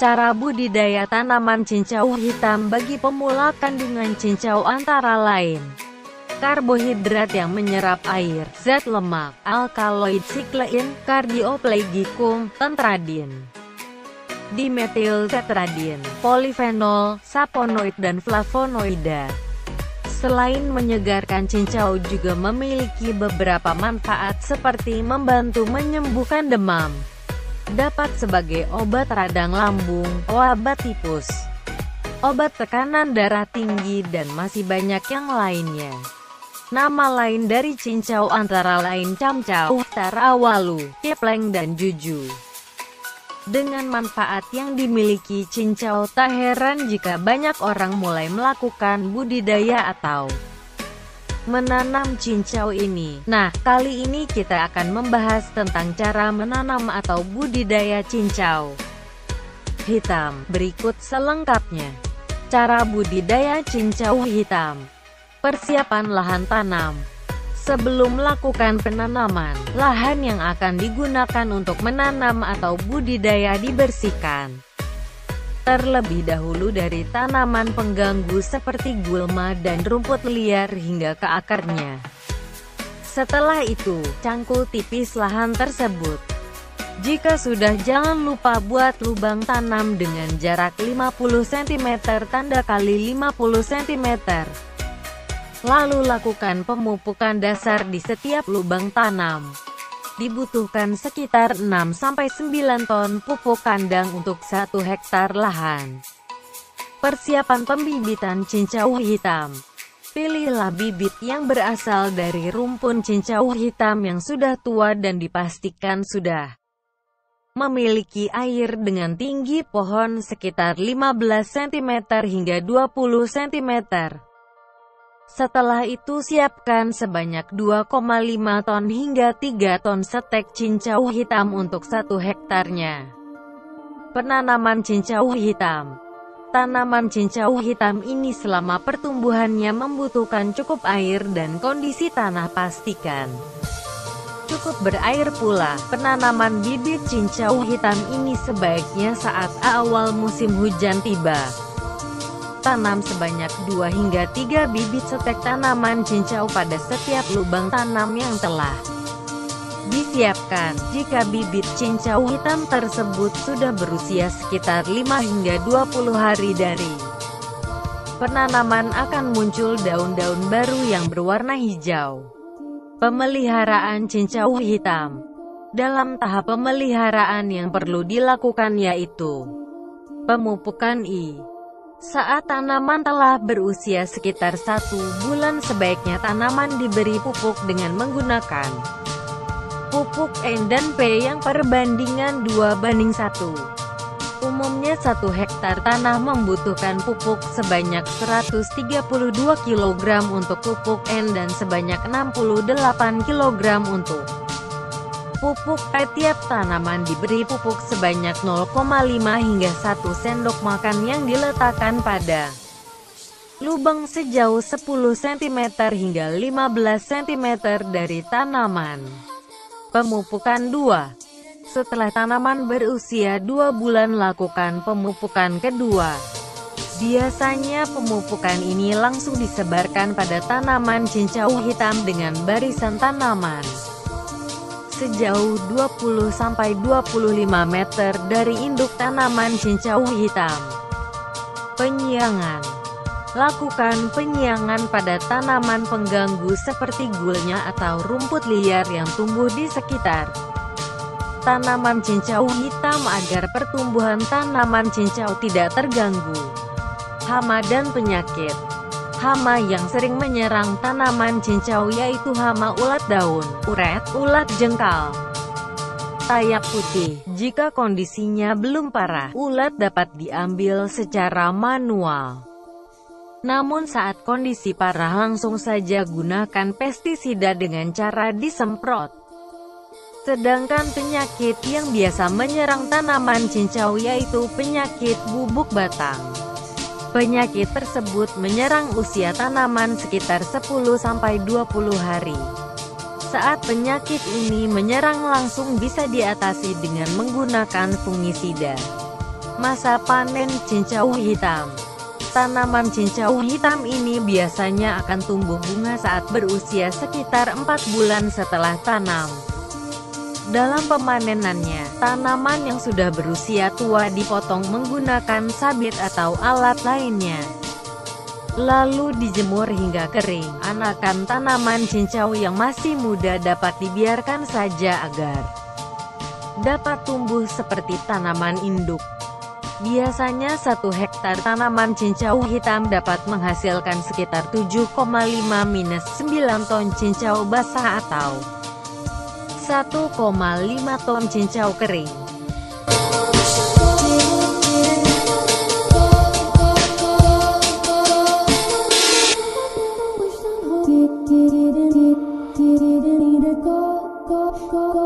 Cara budidaya tanaman cincau hitam bagi pemula. Kandungan cincau antara lain karbohidrat yang menyerap air, zat lemak, alkaloid, siklein, cardioplegicum, tentradin, dimetiltetradin, polifenol, saponoid dan flavonoida. Selain menyegarkan, cincau juga memiliki beberapa manfaat seperti membantu menyembuhkan demam, dapat sebagai obat radang lambung, obat tipus, obat tekanan darah tinggi, dan masih banyak yang lainnya. Nama lain dari cincau antara lain camcau, tarawalu, kepleng dan juju. Dengan manfaat yang dimiliki cincau, tak heran jika banyak orang mulai melakukan budidaya atau menanam cincau ini. Nah, kali ini kita akan membahas tentang cara menanam atau budidaya cincau hitam. Berikut selengkapnya. Cara budidaya cincau hitam. Persiapan lahan tanam. Sebelum melakukan penanaman, lahan yang akan digunakan untuk menanam atau budidaya dibersihkan terlebih dahulu dari tanaman pengganggu seperti gulma dan rumput liar hingga ke akarnya. Setelah itu, cangkul tipis lahan tersebut. Jika sudah, jangan lupa buat lubang tanam dengan jarak 50 cm tanda kali 50 cm. Lalu lakukan pemupukan dasar di setiap lubang tanam. Dibutuhkan sekitar 6-9 ton pupuk kandang untuk 1 hektar lahan. Persiapan pembibitan cincau hitam. Pilihlah bibit yang berasal dari rumpun cincau hitam yang sudah tua dan dipastikan sudah memiliki air dengan tinggi pohon sekitar 15 cm hingga 20 cm. Setelah itu siapkan sebanyak 2,5 ton hingga 3 ton stek cincau hitam untuk 1 hektarnya. Penanaman cincau hitam. Tanaman cincau hitam ini selama pertumbuhannya membutuhkan cukup air dan kondisi tanah pastikan cukup berair pula. Penanaman bibit cincau hitam ini sebaiknya saat awal musim hujan tiba. Tanam sebanyak 2 hingga 3 bibit stek tanaman cincau pada setiap lubang tanam yang telah disiapkan. Jika bibit cincau hitam tersebut sudah berusia sekitar 5 hingga 20 hari dari penanaman, akan muncul daun-daun baru yang berwarna hijau. Pemeliharaan cincau hitam. Dalam tahap pemeliharaan yang perlu dilakukan yaitu pemupukan. Saat tanaman telah berusia sekitar 1 bulan, sebaiknya tanaman diberi pupuk dengan menggunakan pupuk N dan P yang perbandingan 2:1. Umumnya 1 hektar tanah membutuhkan pupuk sebanyak 132 kg untuk pupuk N dan sebanyak 68 kg untuk pupuk P. Tiap tanaman diberi pupuk sebanyak 0,5 hingga 1 sendok makan yang diletakkan pada lubang sejauh 10 cm hingga 15 cm dari tanaman. Pemupukan 2. Setelah tanaman berusia 2 bulan, lakukan pemupukan kedua. Biasanya pemupukan ini langsung disebarkan pada tanaman cincau hitam dengan barisan tanaman sejauh 20-25 meter dari induk tanaman cincau hitam. Penyiangan. Lakukan penyiangan pada tanaman pengganggu seperti gulnya atau rumput liar yang tumbuh di sekitar tanaman cincau hitam agar pertumbuhan tanaman cincau tidak terganggu hama dan penyakit. Hama yang sering menyerang tanaman cincau yaitu hama ulat daun, uret, ulat jengkal, tayak putih. Jika kondisinya belum parah, ulat dapat diambil secara manual. Namun saat kondisi parah, langsung saja gunakan pestisida dengan cara disemprot. Sedangkan penyakit yang biasa menyerang tanaman cincau yaitu penyakit bubuk batang. Penyakit tersebut menyerang usia tanaman sekitar 10-20 hari. Saat penyakit ini menyerang, langsung bisa diatasi dengan menggunakan fungisida. Masa panen cincau hitam. Tanaman cincau hitam ini biasanya akan tumbuh bunga saat berusia sekitar 4 bulan setelah tanam. Dalam pemanenannya, tanaman yang sudah berusia tua dipotong menggunakan sabit atau alat lainnya, lalu dijemur hingga kering. Anakan tanaman cincau yang masih muda dapat dibiarkan saja agar dapat tumbuh seperti tanaman induk. Biasanya 1 hektar tanaman cincau hitam dapat menghasilkan sekitar 7,5–9 ton cincau basah atau 1,5 ton cincau kering. Go, go, go.